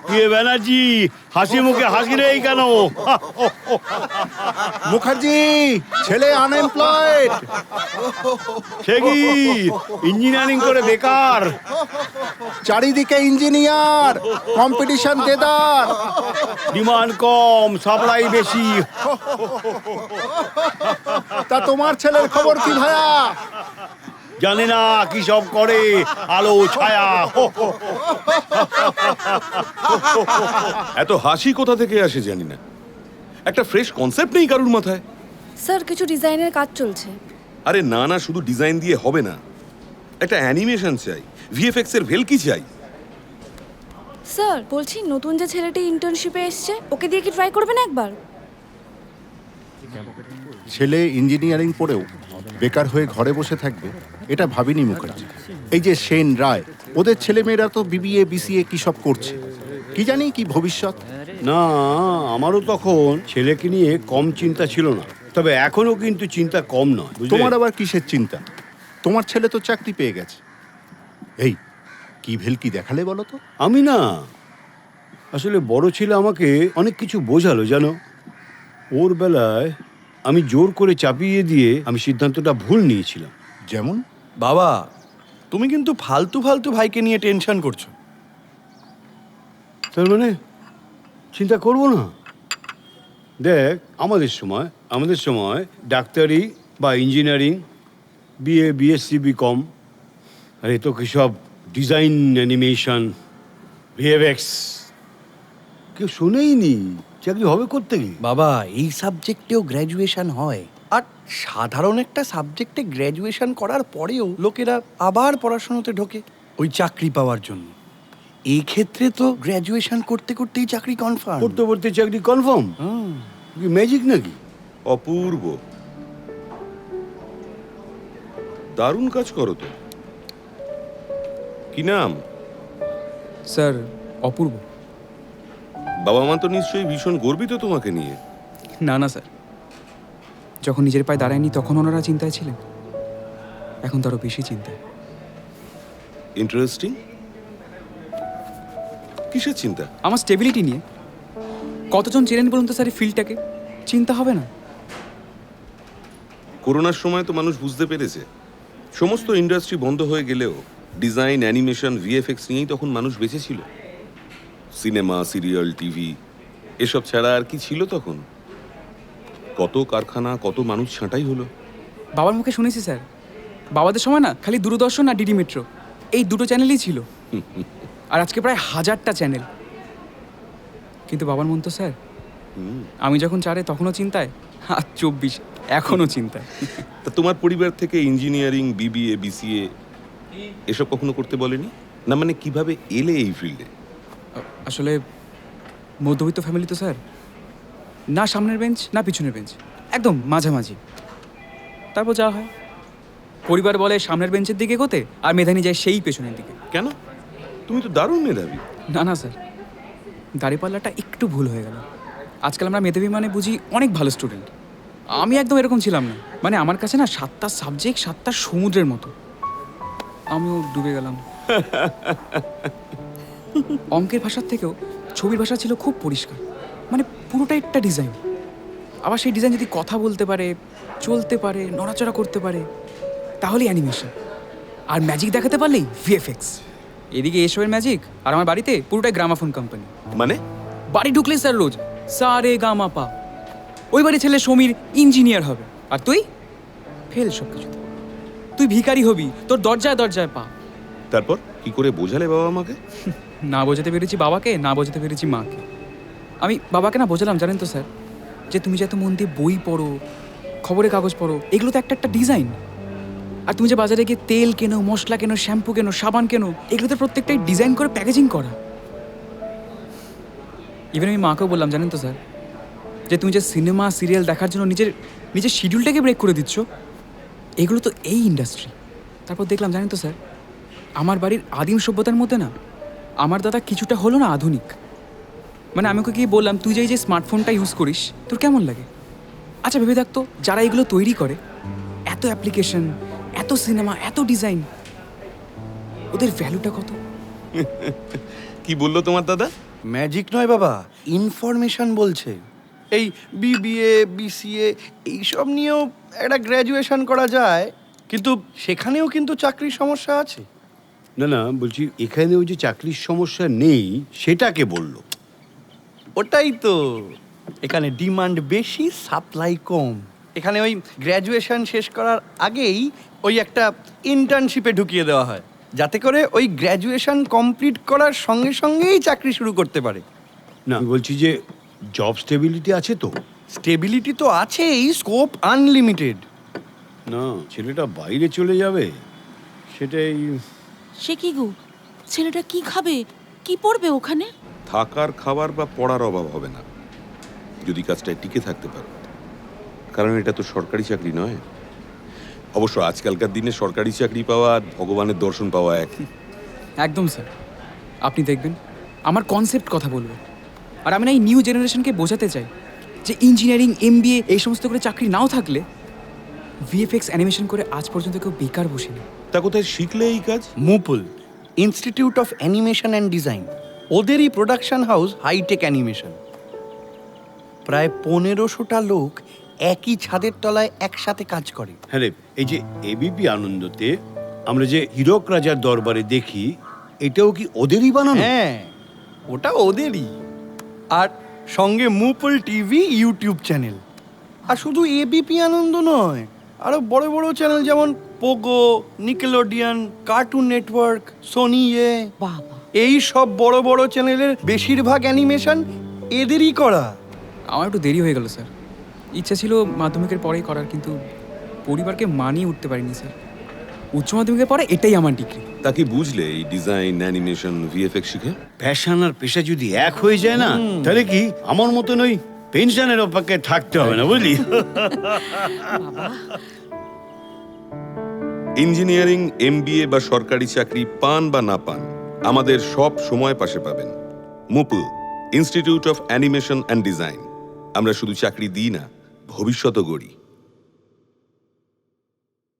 কে ব্যানার্জি, হাসি মুখে হাসি নেই কেন? মুখার্জি, ছেলে আনএমপ্লয়েড। সে কি ইঞ্জিনিয়ারিং করে বেকার? চারিদিকে ইঞ্জিনিয়ার, কম্পিটিশন দেদার। ডিমান্ড কম, সাপ্লাই বেশি। তা তোমার ছেলের খবর কি ভাইয়া? জানে না কি সব করে, আলো ছায়া। এত হাসি কোথা থেকে আসে জানি না, একটা ফ্রেশ কনসেপ্ট নেই কারুর মাথায়। স্যার কিছু ডিজাইনের কাজ চলছে। আরে না না, শুধু ডিজাইন দিয়ে হবে না, একটা অ্যানিমেশন চাই, ভিএফএক্স এর ভেলকি চাই। স্যার বলছি, নতুন যে ছেলেটি ইন্টার্নশিপে এসছে, ওকে দিয়ে কি ট্রাই করবেন একবার? ছেলে ইঞ্জিনিয়ারিং পড়েও বেকার হয়ে ঘরে বসে থাকবে এটা ভাবিনি মুখার্জি। এই যে সেন রায়, ওদের ছেলেমেয়েরা তো বিবিএ বিসিএ কি সব করছে, কি জানি কি ভবিষ্যৎ। না, আমারও তখন ছেলেকে নিয়ে কম চিন্তা ছিল না, তবে এখনো কিন্তু চিন্তা কম নয়। তোমার আবার কিসের চিন্তা? তোমার ছেলে তো চাকরি পেয়ে গেছে। এই কি ভেলকি দেখালে বলো তো? আমি না, আসলে বড় ছেলে আমাকে অনেক কিছু বোঝালো জানো। ওর বেলায় আমি জোর করে চাপিয়ে দিয়ে আমি সিদ্ধান্তটা ভুল নিয়েছিলাম। যেমন? বাবা, তুমি কিন্তু ফালতু ফালতু ভাইকে নিয়ে টেনশন করছো। তার মানে চিন্তা করবো না? দেখ, আমাদের সময় ডাক্তারি বা ইঞ্জিনিয়ারিং, বিএ বিএসসি বিকম, আর এ তো কি সব ডিজাইন, অ্যানিমেশন, ভিএফএক্স, কেউ শুনেই নি চাকরি হবে করতে গিয়ে। বাবা, এই সাবজেক্টেও গ্র্যাজুয়েশন হয়, আর সাধারণ একটা সাবজেক্টে গ্র্যাজুয়েশন করার পরেও লোকেরা আবার পড়াশোনাতে ঢোকে ওই চাকরি পাওয়ার জন্য। এই ক্ষেত্রে তো গ্র্যাজুয়েশন করতে করতেই চাকরি কনফার্ম। পড়তে পড়তে চাকরি কনফার্ম? কি ম্যাজিক নাকি? অপূর্ব, দারুণ কাজ করো তো। কি নাম? স্যার অপূর্ব। বাবা মা তো নিশ্চয়ই ভীষণ গর্বিত তোমাকে নিয়ে। না না স্যার, যখন নিজের পায়ে দাঁড়ায়নি তখন ওনারা চিন্তায় ছিলেন, এখন তারও বেশি চিন্তায়। ইন্টারেস্টিং। কিসের চিন্তা? আমার স্টেবিলিটি নিয়ে। কতজন চেনেন বলুন তো স্যার এই ফিল্ডটাকে? চিন্তা হবে না? করোনার সময় তো মানুষ বুঝতে পেরেছে, সমস্ত ইন্ডাস্ট্রি বন্ধ হয়ে গেলেও ডিজাইন, অ্যানিমেশন, ভিএফএক্স নিয়েই তখন মানুষ বেঁচে ছিল। সিনেমা, সিরিয়াল, টিভি এসব ছাড়া আর কি ছিল তখন? কত কারখানা, কত মানুষ ছাঁটাই হলো। বাবার মুখে শুনেছি স্যার, বাবাদের সময় না খালি দূরদর্শন আর ডিডি মেট্রো, এই দুটো চ্যানেলই ছিল, আর আজকে প্রায় 1000টা চ্যানেল। কিন্তু বাবার মন তো স্যার, আমি যখন 4-এ তখনও চিন্তায়, আর 24 এখনও চিন্তায়। তা তোমার পরিবার থেকে ইঞ্জিনিয়ারিং, বিবিএ, বিসিএ এসব কখনো করতে বলেনি? না মানে কিভাবে এলে এই ফিল্ডে? আসলে মধ্যবিত্ত ফ্যামিলি তো স্যার, না সামনের বেঞ্চ না পিছনের বেঞ্চ, একদম মাঝামাঝি। তারপর যা হয়, পরিবার বলে সামনের বেঞ্চের দিকে এগোতে, আর মেধানী যায় সেই পেছনের দিকে। কেন? তুমি তো দারুণ মেধাবী। না না স্যার, দাঁড়িপাল্লাটা একটু ভুল হয়ে গেল। আজকাল আমরা মেধাবী মানে বুঝি অনেক ভালো স্টুডেন্ট। আমি একদম এরকম ছিলাম না। মানে আমার কাছে না 7টা সাবজেক্ট 7টা সমুদ্রের মতো। আমিও ডুবে গেলাম। অঙ্কের ভাষার থেকেও ছবির ভাষা ছিল খুব পরিষ্কার, মানে পুরোটাই একটা ডিজাইন। আবার সেই ডিজাইন যদি কথা বলতে পারে, চলতে পারে, নড়াচড়া করতে পারে, তাহলেই অ্যানিমেশন। আর ম্যাজিক দেখাতে পারলেই ভিএফএক্স। এদিকে এসবের ম্যাজিক, আর আমার বাড়িতে পুরোটাই গ্রামাফোন কোম্পানি। মানে? বাড়ি ঢুকলেই স্যার রোজ সা রে গা মা পা। ওই বাড়ি ছেলে সমীর ইঞ্জিনিয়ার হবে, আর তুই ফেল সব কিছুতে। তুই ভিখারি হবি, তোর দরজায় দরজায় পা। তারপর কি করে বোঝালে বাবা মাকে? না বোঝাতে পেরেছি বাবাকে, না বোঝাতে পেরেছি মাকে। আমি বাবাকে না বোঝালাম জানেন তো স্যার, যে তুমি যে এত মন দিয়ে বই পড়ো, খবরের কাগজ পড়ো, এগুলো তো একটা একটা ডিজাইন। আর তুমি যে বাজারে গিয়ে তেল কেনো, মশলা কেনো, শ্যাম্পু কেনো, সাবান কেনো, এগুলোতে প্রত্যেকটাই ডিজাইন করে প্যাকেজিং করা। ইভেন আমি মাকেও বললাম জানেন তো স্যার, যে তুমি যে সিনেমা সিরিয়াল দেখার জন্য নিজের নিজের শিডিউলটাকে ব্রেক করে দিচ্ছ, এগুলো তো এই ইন্ডাস্ট্রি। তারপর দেখলাম জানেন তো স্যার, আমার বাড়ির আদিম সভ্যতার মধ্যে না আমার দাদা কিছুটা হলো না আধুনিক। মানে আমি ওকে গিয়ে বললাম, তুই যে এই যে স্মার্টফোনটা ইউজ করিস তোর কেমন লাগে? আচ্ছা ভেবে দেখতো, যারা এগুলো তৈরি করে এত অ্যাপ্লিকেশন, এত সিনেমা, এত ডিজাইন, ওদের ভ্যালুটা কত? কি বললো তোমার দাদা? ম্যাজিক নয় বাবা, ইনফরমেশন বলছে। এই বিবিএ বিসিএ এইসব নিয়েও একটা গ্র্যাজুয়েশন করা যায়, কিন্তু সেখানেও কিন্তু চাকরির সমস্যা আছে। না না, বলছি এখানেও যে চাকরির সমস্যা নেই সেটাকে বললো। ওটাই তো, এখানে ডিমান্ড বেশি, সাপ্লাই কম। এখানে ওই গ্র্যাজুয়েশন শেষ করার আগেই ওই একটা ইন্টার্নশিপে ঢুকিয়ে দেওয়া হয়, যাতে করে ওই গ্র্যাজুয়েশন কমপ্লিট করার সঙ্গে সঙ্গেই চাকরি শুরু করতে পারে। না, আমি বলছি যে জব স্টেবিলিটি আছে তো? স্টেবিলিটি তো আছেই, স্কোপ আনলিমিটেড। না, ছেলেটা বাইরে চলে যাবে সেটাই। সে কি গো, ছেলেটা কি খাবে, কি পড়বে ওখানে? থাকার, খাবার বা পড়ার অভাব হবে না যদি কাজটায় টিকে থাকতে পারো, কারণ এটা তো সরকারি চাকরি নয়। অবশ্য আজকালকার দিনে সরকারি চাকরি পাওয়া আর ভগবানের দর্শন পাওয়া এক। একদম স্যার, আপনি দেখবেন আমার কনসেপ্ট কথা বলবো, আর আমি না এই নিউ জেনারেশনকে বোঝাতে চাই যে ইঞ্জিনিয়ারিং, এমবিএ এই সমস্ত করে চাকরি নাও থাকলে ভিএফএক্স অ্যানিমেশন করে আজ পর্যন্ত কেউ বেকার বসেনি। তা কোথায় শিখলে এই কাজ? মুপল institute of animation and design, ওদেরই প্রোডাকশন হাউস হাইটেক অ্যানিমেশন। প্রায় 1500টা লোক একই ছাদের তলায় একসাথে কাজ করে। হ্যাঁ রে, এই যে এবিপি আনন্দতে আমরা যে হীরক রাজার দরবারে দেখি, এটাও কি ওদেরই বানানো? হ্যাঁ, ওটা ওদেরই। আর সঙ্গে মুপল টিভি ইউটিউব চ্যানেল। আর শুধু এবিপি আনন্দ নয়, আরো বড় বড় চ্যানেল যেমন পোগো, নিকেলোডিয়ান, কার্টুন নেটওয়ার্ক, সোনি বাবা, এই সব বড় বড় চ্যানেলের বেশিরভাগ অ্যানিমেশন এদেরই করা। আমার একটু দেরি হয়ে গেল স্যার, ইচ্ছা ছিল মাধ্যমিকের পরেই করার, কিন্তু পরিবারকে মানিয়ে উঠতে পারিনি স্যার। উচ্চ মাধ্যমিকের পরে এটাই আমার ডিগ্রি। তা কি বুঝলে এই ডিজাইন, অ্যানিমেশন, ভিএফএক্স শিখে? প্যাশন আর পেশা যদি এক হয়ে যায় না, তাহলে কি আমার মতন ওই পেনশনের অপেক্ষায় থাকতে হবে না, বুঝলি? ইঞ্জিনিয়ারিং, এমবিএ বা সরকারি চাকরি পান বা না পান, আমাদের সব সময় পাশে পাবেন মুপল institute of animation and design. আমরা শুধু চাকরি দিই না, ভবিষ্যতও গড়ি।